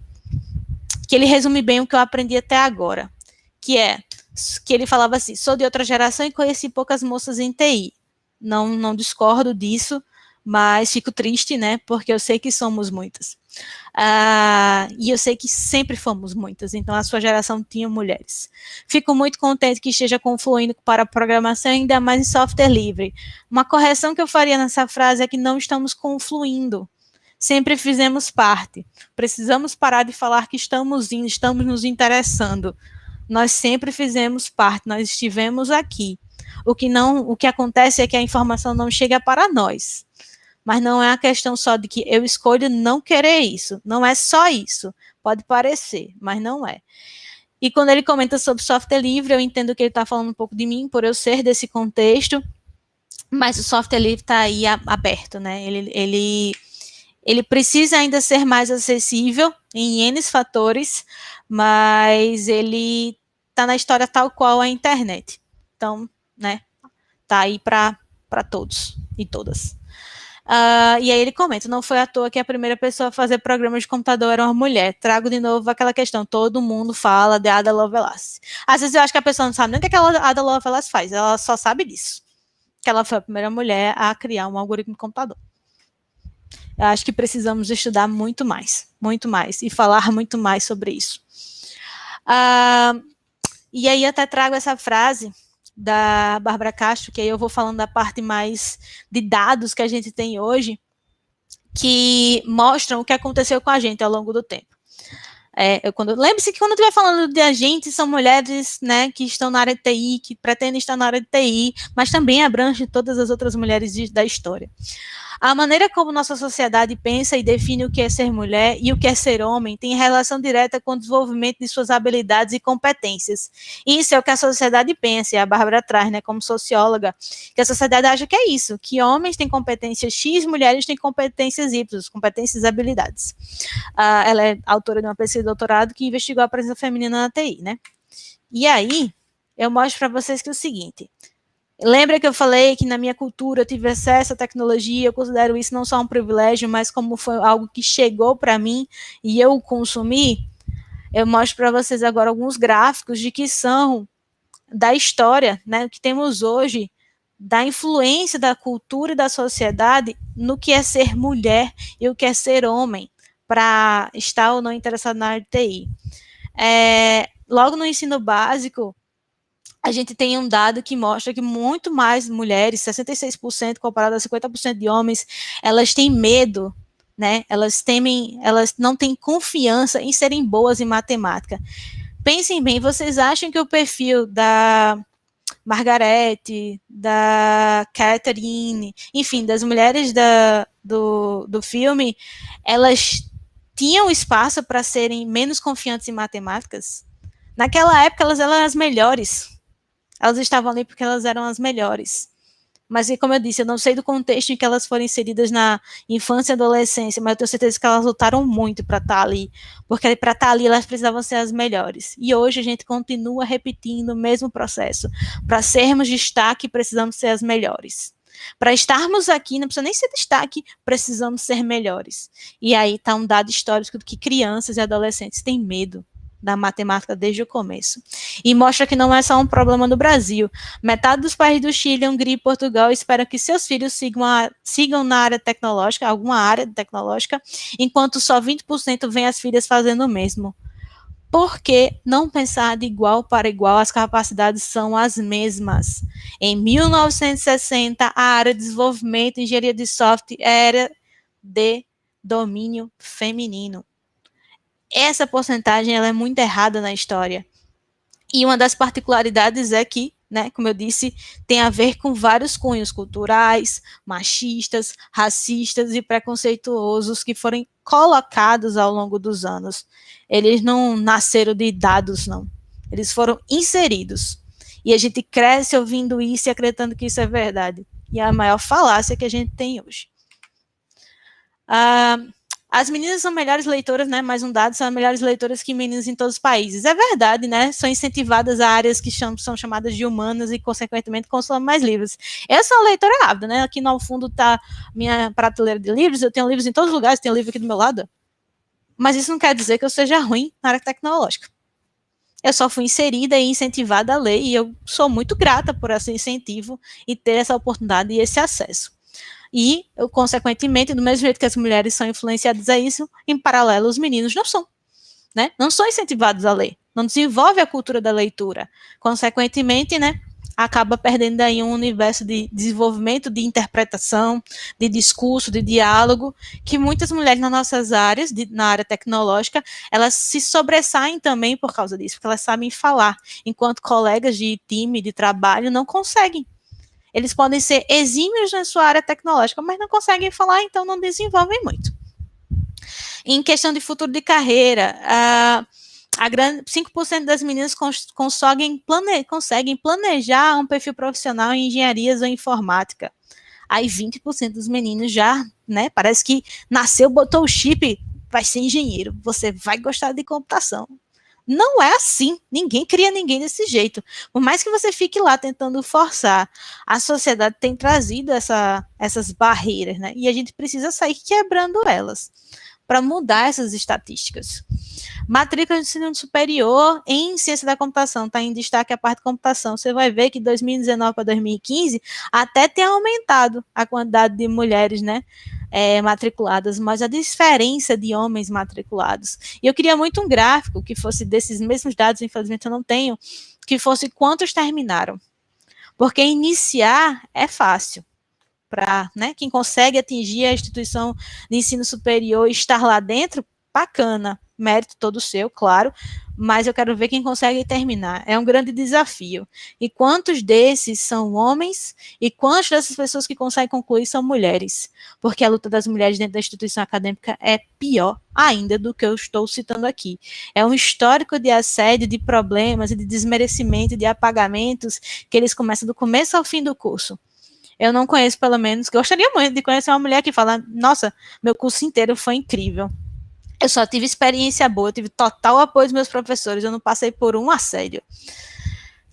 Speaker 1: ele resume bem o que eu aprendi até agora, que ele falava assim: sou de outra geração e conheci poucas moças em TI. Não discordo disso, mas fico triste, né, porque eu sei que somos muitas. E eu sei que sempre fomos muitas, então a sua geração tinha mulheres. Fico muito contente que esteja confluindo para a programação, ainda mais em software livre. Uma correção que eu faria nessa frase é que não estamos confluindo. Sempre fizemos parte. Precisamos parar de falar que estamos indo, estamos nos interessando. Nós sempre fizemos parte, nós estivemos aqui. O que acontece é que a informação não chega para nós. Mas não é a questão só de que eu escolho não querer isso. Não é só isso. Pode parecer, mas não é. E quando ele comenta sobre software livre, eu entendo que ele está falando um pouco de mim, por eu ser desse contexto, mas o software livre está aí aberto, né? Ele precisa ainda ser mais acessível em N fatores, mas ele está na história tal qual a internet. Então, né, tá aí para todos e todas. E aí ele comenta: não foi à toa que a primeira pessoa a fazer programas de computador era uma mulher. Trago de novo aquela questão: todo mundo fala de Ada Lovelace. Às vezes eu acho que a pessoa não sabe nem o que aquela Ada Lovelace faz, ela só sabe disso, que ela foi a primeira mulher a criar um algoritmo de computador. Eu acho que precisamos estudar muito mais, e falar muito mais sobre isso. E aí até trago essa frase da Bárbara Castro, que aí eu vou falando da parte mais de dados que a gente tem hoje, que mostram o que aconteceu com a gente ao longo do tempo. Lembre-se que quando eu estiver falando de a gente, são mulheres, né, que estão na área de TI, que pretendem estar na área de TI, mas também abrange todas as outras mulheres da história. A maneira como nossa sociedade pensa e define o que é ser mulher e o que é ser homem tem relação direta com o desenvolvimento de suas habilidades e competências. Isso é o que a sociedade pensa, e a Bárbara traz, né, como socióloga, que a sociedade acha que é isso, que homens têm competências X, mulheres têm competências Y, competências e habilidades. Ela é autora de uma pesquisa de doutorado que investigou a presença feminina na TI, né? E aí, eu mostro para vocês que é o seguinte: lembra que eu falei que na minha cultura eu tive acesso à tecnologia, eu considero isso não só um privilégio, mas como foi algo que chegou para mim e eu consumi? Eu mostro para vocês agora alguns gráficos de que são da história, né, que temos hoje, da influência da cultura e da sociedade no que é ser mulher e o que é ser homem, para estar ou não interessado na área de TI. Logo no ensino básico, a gente tem um dado que mostra que muito mais mulheres, 66% comparado a 50% de homens, elas têm medo, né? Elas não têm confiança em serem boas em matemática. Pensem bem, vocês acham que o perfil da Margarete, da Catherine, enfim, das mulheres do filme, elas tinham espaço para serem menos confiantes em matemáticas? Naquela época, elas eram as melhores. Elas estavam ali porque elas eram as melhores. Mas, como eu disse, eu não sei do contexto em que elas foram inseridas na infância e adolescência, mas eu tenho certeza que elas lutaram muito para estar ali, porque para estar ali elas precisavam ser as melhores. E hoje a gente continua repetindo o mesmo processo. Para sermos destaque, precisamos ser as melhores. Para estarmos aqui, não precisa nem ser destaque, precisamos ser melhores. E aí está um dado histórico de que crianças e adolescentes têm medo da matemática desde o começo. E mostra que não é só um problema no Brasil. Metade dos países do Chile, Hungria e Portugal esperam que seus filhos sigam na área tecnológica, alguma área tecnológica, enquanto só 20% vêm as filhas fazendo o mesmo. Por que não pensar de igual para igual? As capacidades são as mesmas. Em 1960, a área de desenvolvimento e engenharia de software era de domínio feminino. Essa porcentagem ela é muito errada na história. E uma das particularidades é que, né, como eu disse, tem a ver com vários cunhos culturais, machistas, racistas e preconceituosos que foram colocados ao longo dos anos. Eles não nasceram de dados, não. Eles foram inseridos. E a gente cresce ouvindo isso e acreditando que isso é verdade. E é a maior falácia que a gente tem hoje. as meninas são melhores leitoras, né? Mais um dado, são melhores leitoras que meninos em todos os países. É verdade, né? São incentivadas a áreas que são chamadas de humanas e, consequentemente, consomem mais livros. Eu sou uma leitora ávida, né? Aqui no fundo está minha prateleira de livros, eu tenho livros em todos os lugares, tenho livro aqui do meu lado. Mas isso não quer dizer que eu seja ruim na área tecnológica. Eu só fui inserida e incentivada a ler, e eu sou muito grata por esse incentivo e ter essa oportunidade e esse acesso. E, eu, consequentemente, do mesmo jeito que as mulheres são influenciadas a isso, em paralelo, os meninos não são. Né? Não são incentivados a ler, não desenvolve a cultura da leitura. Consequentemente, né, acaba perdendo aí um universo de desenvolvimento, de interpretação, de discurso, de diálogo, que muitas mulheres nas nossas áreas, na área tecnológica, elas se sobressaem também por causa disso, porque elas sabem falar, enquanto colegas de time, de trabalho, não conseguem. Eles podem ser exímios na sua área tecnológica, mas não conseguem falar, então não desenvolvem muito. Em questão de futuro de carreira, a 5% das meninas conseguem planejar um perfil profissional em engenharias ou informática. Aí 20% dos meninos já, né, parece que nasceu, botou o chip, vai ser engenheiro, você vai gostar de computação. Não é assim, ninguém cria ninguém desse jeito. Por mais que você fique lá tentando forçar, a sociedade tem trazido essas barreiras, né, e a gente precisa sair quebrando elas para mudar essas estatísticas. Matrícula de ensino superior em ciência da computação, está em destaque a parte de computação. Você vai ver que de 2019 para 2015 até tem aumentado a quantidade de mulheres, né, matriculadas, mas a diferença de homens matriculados. E eu queria muito um gráfico que fosse desses mesmos dados, infelizmente eu não tenho, que fosse quantos terminaram. Porque iniciar é fácil. Para, né, quem consegue atingir a instituição de ensino superior e estar lá dentro, bacana, mérito todo seu, claro, mas eu quero ver quem consegue terminar. É um grande desafio. E quantos desses são homens e quantas dessas pessoas que conseguem concluir são mulheres? Porque a luta das mulheres dentro da instituição acadêmica é pior ainda do que eu estou citando aqui. É um histórico de assédio, de problemas, de desmerecimento, de apagamentos, que eles começam do começo ao fim do curso. Eu não conheço, pelo menos, gostaria muito de conhecer uma mulher que fala, nossa, meu curso inteiro foi incrível. Eu só tive experiência boa, eu tive total apoio dos meus professores, eu não passei por um assédio.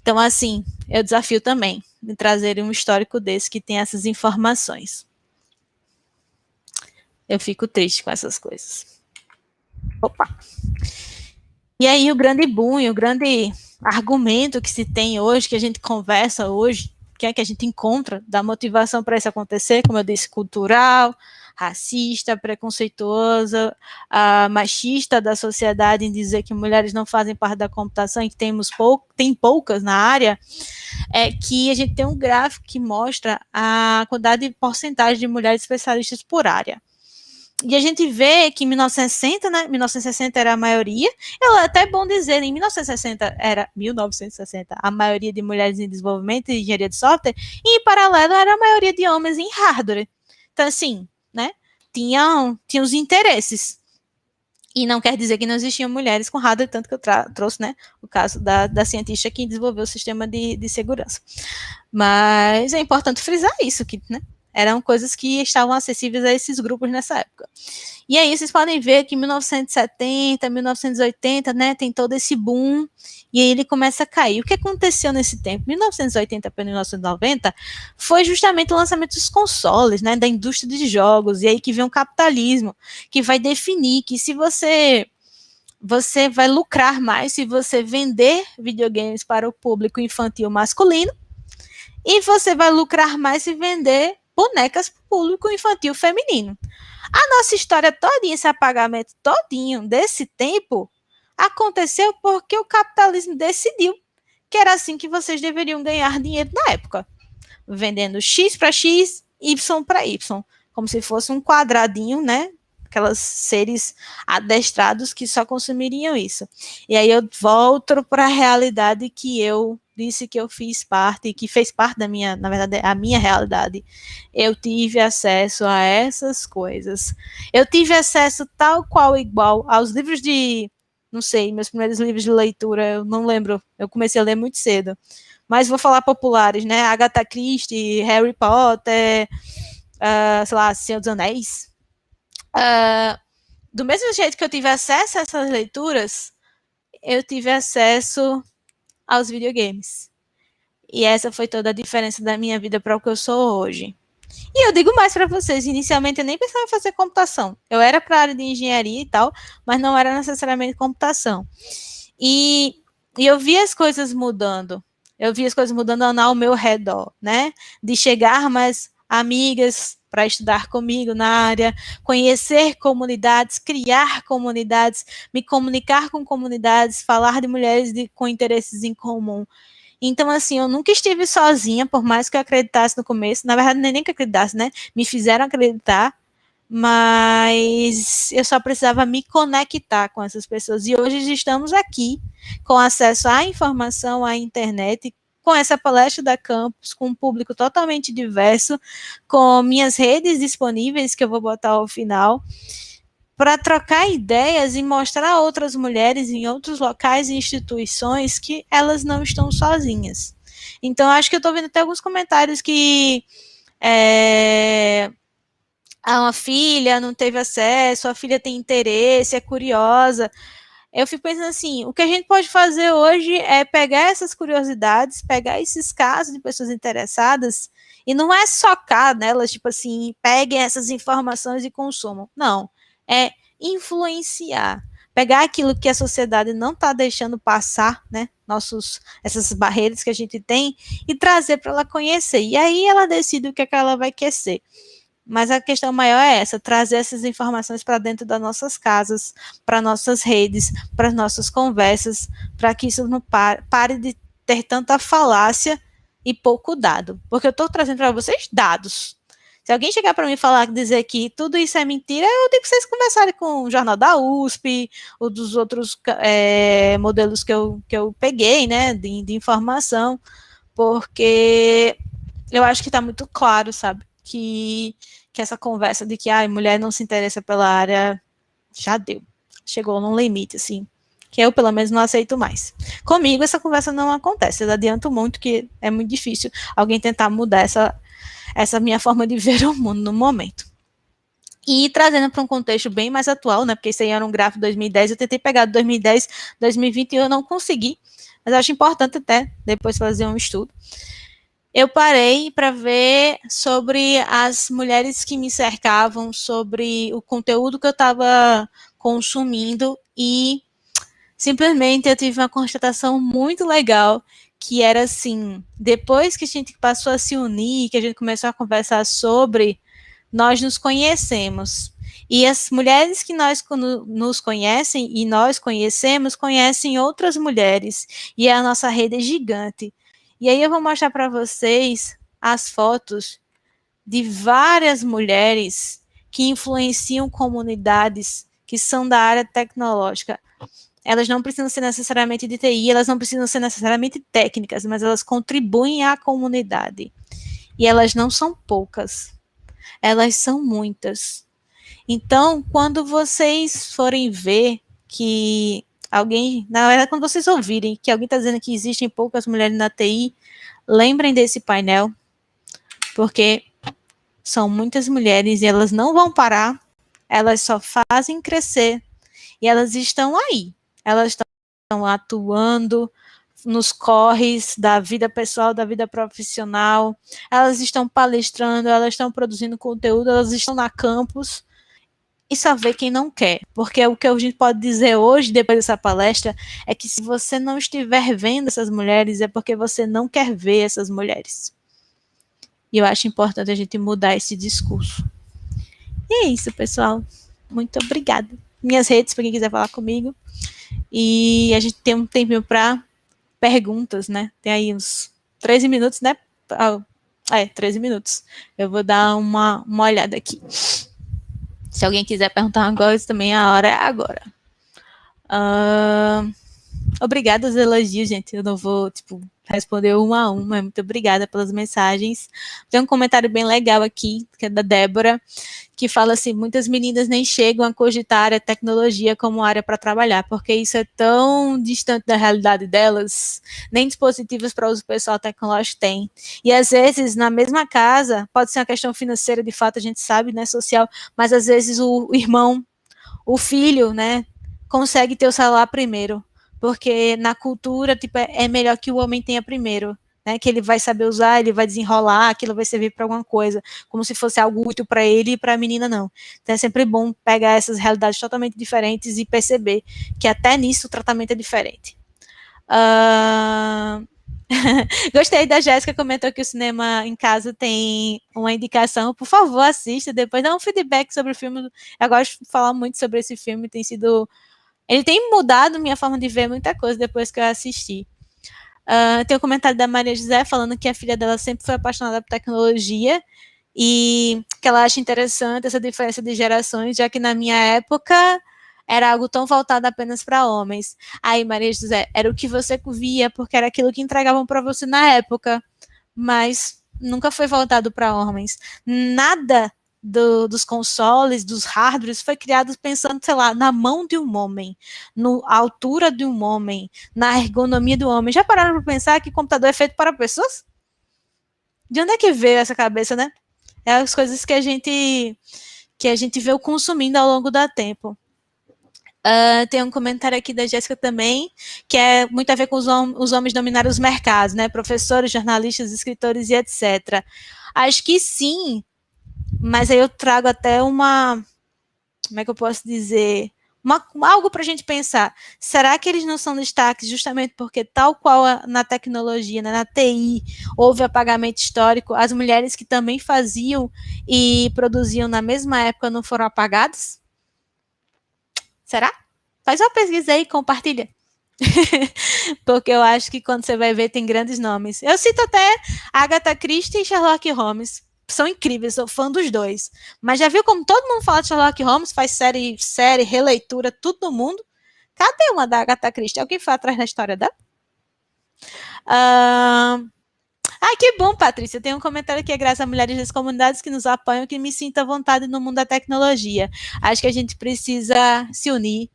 Speaker 1: Então, assim, eu desafio também de trazer um histórico desse que tem essas informações. Eu fico triste com essas coisas. Opa! E aí, o grande boom, o grande argumento que se tem hoje, que a gente conversa hoje, que é que a gente encontra da motivação para isso acontecer, como eu disse, cultural, racista, preconceituosa, machista da sociedade em dizer que mulheres não fazem parte da computação e que tem poucas na área, é que a gente tem um gráfico que mostra a quantidade de porcentagem de mulheres especialistas por área. E a gente vê que em 1960, né, 1960 era a maioria, é até bom dizer, em 1960 a maioria de mulheres em desenvolvimento e engenharia de software, e em paralelo era a maioria de homens em hardware. Então, assim, né, tinham os interesses. E não quer dizer que não existiam mulheres com hardware, tanto que eu trouxe, né, o caso da cientista que desenvolveu o sistema de segurança. Mas é importante frisar isso, que, né, eram coisas que estavam acessíveis a esses grupos nessa época. E aí vocês podem ver que em 1970, 1980, né, tem todo esse boom, e aí ele começa a cair. O que aconteceu nesse tempo? 1980 para 1990 foi justamente o lançamento dos consoles, né, da indústria de jogos, e aí que vem o capitalismo, que vai definir que se você vai lucrar mais se você vender videogames para o público infantil masculino, e você vai lucrar mais se vender bonecas para o público infantil feminino. A nossa história todinha, esse apagamento todinho desse tempo, aconteceu porque o capitalismo decidiu que era assim que vocês deveriam ganhar dinheiro na época. Vendendo X para X, Y para Y. Como se fosse um quadradinho, né? Aquelas seres adestrados que só consumiriam isso. E aí eu volto para a realidade que eu disse que eu fiz parte, que fez parte da minha, na verdade, a minha realidade. Eu tive acesso a essas coisas. Eu tive acesso tal qual igual aos livros de, não sei, meus primeiros livros de leitura, eu não lembro, eu comecei a ler muito cedo. Mas vou falar populares, né? Agatha Christie, Harry Potter, sei lá, Senhor dos Anéis. do mesmo jeito que eu tive acesso a essas leituras, eu tive acesso aos videogames. E essa foi toda a diferença da minha vida para o que eu sou hoje. E eu digo mais para vocês, inicialmente eu nem pensava em fazer computação. Eu era para a área de engenharia e tal, mas não era necessariamente computação. E, e eu vi as coisas mudando. Eu vi as coisas mudando ao meu redor, né? De chegar mais amigas para estudar comigo na área, conhecer comunidades, criar comunidades, me comunicar com comunidades, falar de mulheres com interesses em comum. Então, assim, eu nunca estive sozinha, por mais que eu acreditasse no começo. Na verdade, nem que acreditasse, né? Me fizeram acreditar, mas eu só precisava me conectar com essas pessoas. E hoje estamos aqui, com acesso à informação, à internet, com essa palestra da Campus, com um público totalmente diverso, com minhas redes disponíveis, que eu vou botar ao final, para trocar ideias e mostrar a outras mulheres em outros locais e instituições que elas não estão sozinhas. Então, acho que eu estou vendo até alguns comentários que uma filha não teve acesso, a filha tem interesse, é curiosa. Eu fico pensando assim, o que a gente pode fazer hoje é pegar essas curiosidades, pegar esses casos de pessoas interessadas, e não é socar nelas, tipo assim, peguem essas informações e consumam. Não, é influenciar. Pegar aquilo que a sociedade não está deixando passar, né? Essas barreiras que a gente tem, e trazer para ela conhecer. E aí ela decide o que, é que ela vai querer ser. Mas a questão maior é essa, trazer essas informações para dentro das nossas casas, para nossas redes, para as nossas conversas, para que isso não pare de ter tanta falácia e pouco dado. Porque eu estou trazendo para vocês dados. Se alguém chegar para mim e falar, dizer que tudo isso é mentira, eu digo que vocês conversarem com o Jornal da USP, ou dos outros modelos que eu peguei, né, de informação, porque eu acho que está muito claro, sabe, que essa conversa de que mulher não se interessa pela área já deu. Chegou num limite, assim, que eu, pelo menos, não aceito mais. Comigo, essa conversa não acontece. Eu adianto muito que é muito difícil alguém tentar mudar essa minha forma de ver o mundo no momento. E trazendo para um contexto bem mais atual, né, porque isso aí era um gráfico de 2010, eu tentei pegar de 2010, 2020 e eu não consegui, mas acho importante até depois fazer um estudo. Eu parei para ver sobre as mulheres que me cercavam, sobre o conteúdo que eu estava consumindo, e simplesmente eu tive uma constatação muito legal, que era assim, depois que a gente passou a se unir, que a gente começou a conversar sobre, nós nos conhecemos. E as mulheres que nos conhecem e nós conhecemos, conhecem outras mulheres. E a nossa rede é gigante. E aí eu vou mostrar para vocês as fotos de várias mulheres que influenciam comunidades que são da área tecnológica. Elas não precisam ser necessariamente de TI, elas não precisam ser necessariamente técnicas, mas elas contribuem à comunidade. E elas não são poucas, elas são muitas. Então, quando vocês forem ver que alguém, na verdade, quando vocês ouvirem que alguém está dizendo que existem poucas mulheres na TI, lembrem desse painel, porque são muitas mulheres e elas não vão parar, elas só fazem crescer e elas estão aí, elas estão atuando nos corres da vida pessoal, da vida profissional, elas estão palestrando, elas estão produzindo conteúdo, elas estão na campus, e só vê quem não quer, porque o que a gente pode dizer hoje, depois dessa palestra, é que se você não estiver vendo essas mulheres, é porque você não quer ver essas mulheres. E eu acho importante a gente mudar esse discurso. E é isso, pessoal. Muito obrigada. Minhas redes, para quem quiser falar comigo. E a gente tem um tempinho para perguntas, né? Tem aí uns 13 minutos, né? 13 minutos. Eu vou dar uma olhada aqui. Se alguém quiser perguntar uma coisa, também a hora é agora. Obrigada aos elogios, gente. Eu não vou, responder uma a uma. Muito obrigada pelas mensagens. Tem um comentário bem legal aqui, que é da Débora, que fala assim, muitas meninas nem chegam a cogitar a tecnologia como área para trabalhar, porque isso é tão distante da realidade delas, nem dispositivos para uso pessoal tecnológico tem. E às vezes, na mesma casa, pode ser uma questão financeira, de fato, a gente sabe, né, social, mas às vezes o irmão o filho, né, consegue ter o celular primeiro, porque na cultura, tipo, é melhor que o homem tenha primeiro, né, que ele vai saber usar, ele vai desenrolar, aquilo vai servir para alguma coisa, como se fosse algo útil para ele e para a menina não. Então é sempre bom pegar essas realidades totalmente diferentes e perceber que até nisso o tratamento é diferente. Uh... Gostei da Jéssica, comentou que o cinema em casa tem uma indicação. Por favor, assista, depois dá um feedback sobre o filme. Eu gosto de falar muito sobre esse filme, tem sido... Ele tem mudado minha forma de ver muita coisa depois que eu assisti. Tem um comentário da Maria José falando que a filha dela sempre foi apaixonada por tecnologia e que ela acha interessante essa diferença de gerações, já que na minha época era algo tão voltado apenas para homens. Aí, Maria José, era o que você via, porque era aquilo que entregavam para você na época, mas nunca foi voltado para homens. Nada dos consoles, dos hardwares, foi criado pensando, sei lá, na mão de um homem, na altura de um homem, na ergonomia do homem. Já pararam para pensar que computador é feito para pessoas? De onde é que veio essa cabeça, né? É as coisas que a gente veio consumindo ao longo do tempo. Tem um comentário aqui da Jéssica também, que é muito a ver com os homens dominarem os mercados, né? Professores, jornalistas, escritores e etc. Acho que sim, mas aí eu trago até uma... Como é que eu posso dizer? Algo para a gente pensar. Será que eles não são destaques justamente porque, tal qual na tecnologia, né, na TI, houve apagamento histórico, as mulheres que também faziam e produziam na mesma época não foram apagadas? Será? Faz uma pesquisa aí e compartilha. Porque eu acho que quando você vai ver tem grandes nomes. Eu cito até Agatha Christie e Sherlock Holmes. São incríveis, sou fã dos dois. Mas já viu como todo mundo fala de Sherlock Holmes, faz série, releitura, tudo no mundo? Cadê uma da Agatha Christie? Alguém foi atrás da história dela? Que bom, Patrícia. Tem um comentário aqui, graças a mulheres das comunidades que nos apoiam, que me sinta à vontade no mundo da tecnologia. Acho que a gente precisa se unir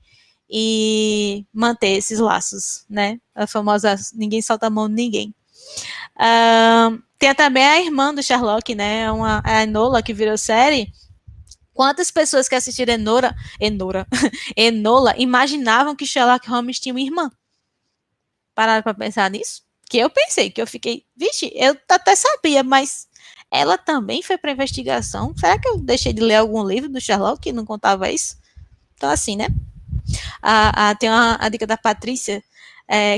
Speaker 1: e manter esses laços, né? A famosa ninguém solta a mão de ninguém. Tem também a irmã do Sherlock, né? A Enola, que virou série. Quantas pessoas que assistiram Enola imaginavam que Sherlock Holmes tinha uma irmã? Pararam para pensar nisso? Que eu pensei, que eu fiquei, vixe, eu até sabia, mas ela também foi para investigação. Será que eu deixei de ler algum livro do Sherlock que não contava isso? Então, assim, né? Tem a dica da Patrícia,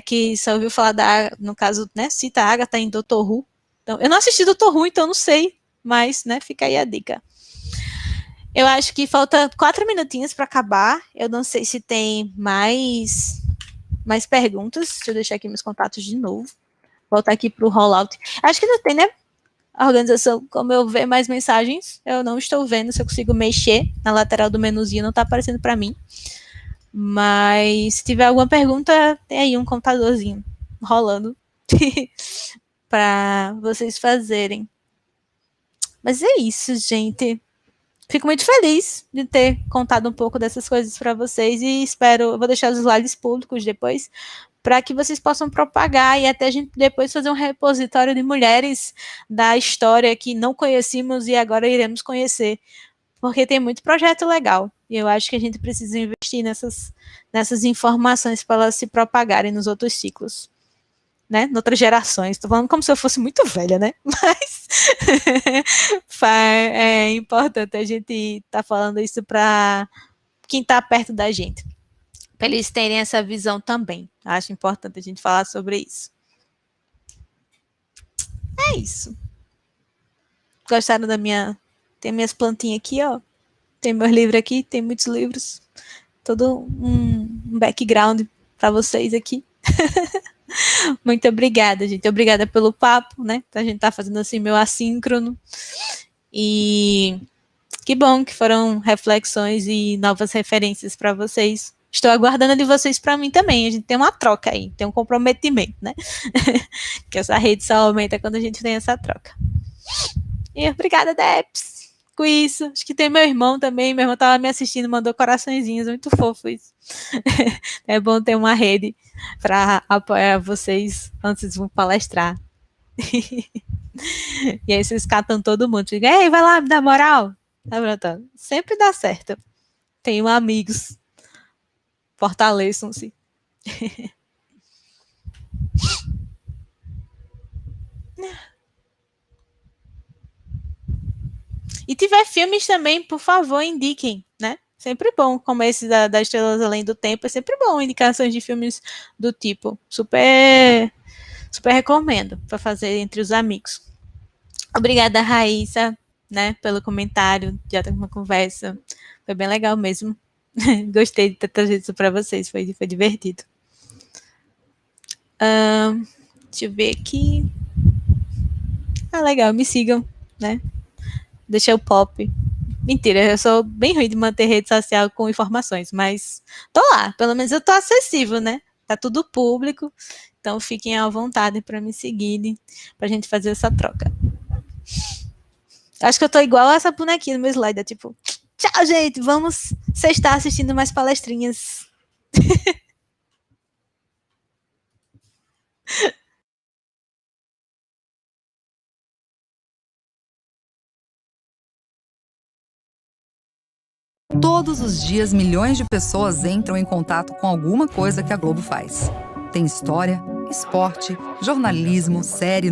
Speaker 1: que só ouviu falar no caso, né, cita a Agatha em Doutor Who. Então, eu não assisti Doutor Who, então não sei, mas, né, fica aí a dica. Eu acho que falta 4 minutinhos para acabar. Eu não sei se tem mais perguntas. Deixa eu deixar aqui meus contatos de novo. Voltar aqui para o rollout. Acho que não tem, né? A organização, como eu ver mais mensagens, eu não estou vendo se eu consigo mexer na lateral do menuzinho, não está aparecendo para mim. Mas se tiver alguma pergunta, tem aí um computadorzinho rolando para vocês fazerem. Mas é isso, gente. Fico muito feliz de ter contado um pouco dessas coisas para vocês e eu vou deixar os slides públicos depois, para que vocês possam propagar e até a gente depois fazer um repositório de mulheres da história que não conhecíamos e agora iremos conhecer, porque tem muito projeto legal e eu acho que a gente precisa investir nessas informações para elas se propagarem nos outros ciclos, né, em outras gerações. Estou falando como se eu fosse muito velha, né, mas é importante a gente estar falando isso para quem está perto da gente, para eles terem essa visão também. Acho importante a gente falar sobre isso. É isso. Gostaram da minha... Tem minhas plantinhas aqui, ó. Tem meus livros aqui, tem muitos livros. Todo um background para vocês aqui. Muito obrigada, gente. Obrigada pelo papo, né? A gente tá fazendo assim meu assíncrono. E que bom que foram reflexões e novas referências para vocês. Estou aguardando de vocês para mim também. A gente tem uma troca aí, tem um comprometimento, né? Que essa rede só aumenta quando a gente tem essa troca. E obrigada, Debs, com isso. Acho que tem meu irmão também. Meu irmão estava me assistindo, mandou coraçõezinhos, muito fofo isso. É bom ter uma rede para apoiar vocês antes de palestrar. E aí vocês catam todo mundo. Digam, ei, vai lá, me dá moral. Tá pronto. Sempre dá certo. Tenham amigos. Fortaleçam-se. E tiver filmes também, por favor, indiquem, né? Sempre bom, como esse da Estrelas Além do Tempo, é sempre bom indicações de filmes do tipo. Super, super recomendo para fazer entre os amigos. Obrigada, Raíssa, né, pelo comentário, já tem uma conversa. Foi bem legal mesmo. Gostei de ter trazido isso para vocês, foi divertido. Deixa eu ver aqui. Legal, me sigam, né? Deixa o pop. Mentira, eu sou bem ruim de manter rede social com informações, mas tô lá, pelo menos eu tô acessível, né? Tá tudo público, então fiquem à vontade para me seguirem, pra gente fazer essa troca. Acho que eu tô igual a essa bonequinha no meu slide, tipo, tchau, gente, vamos sextar assistindo mais palestrinhas.
Speaker 2: Todos os dias, milhões de pessoas entram em contato com alguma coisa que a Globo faz. Tem história, esporte, jornalismo, série,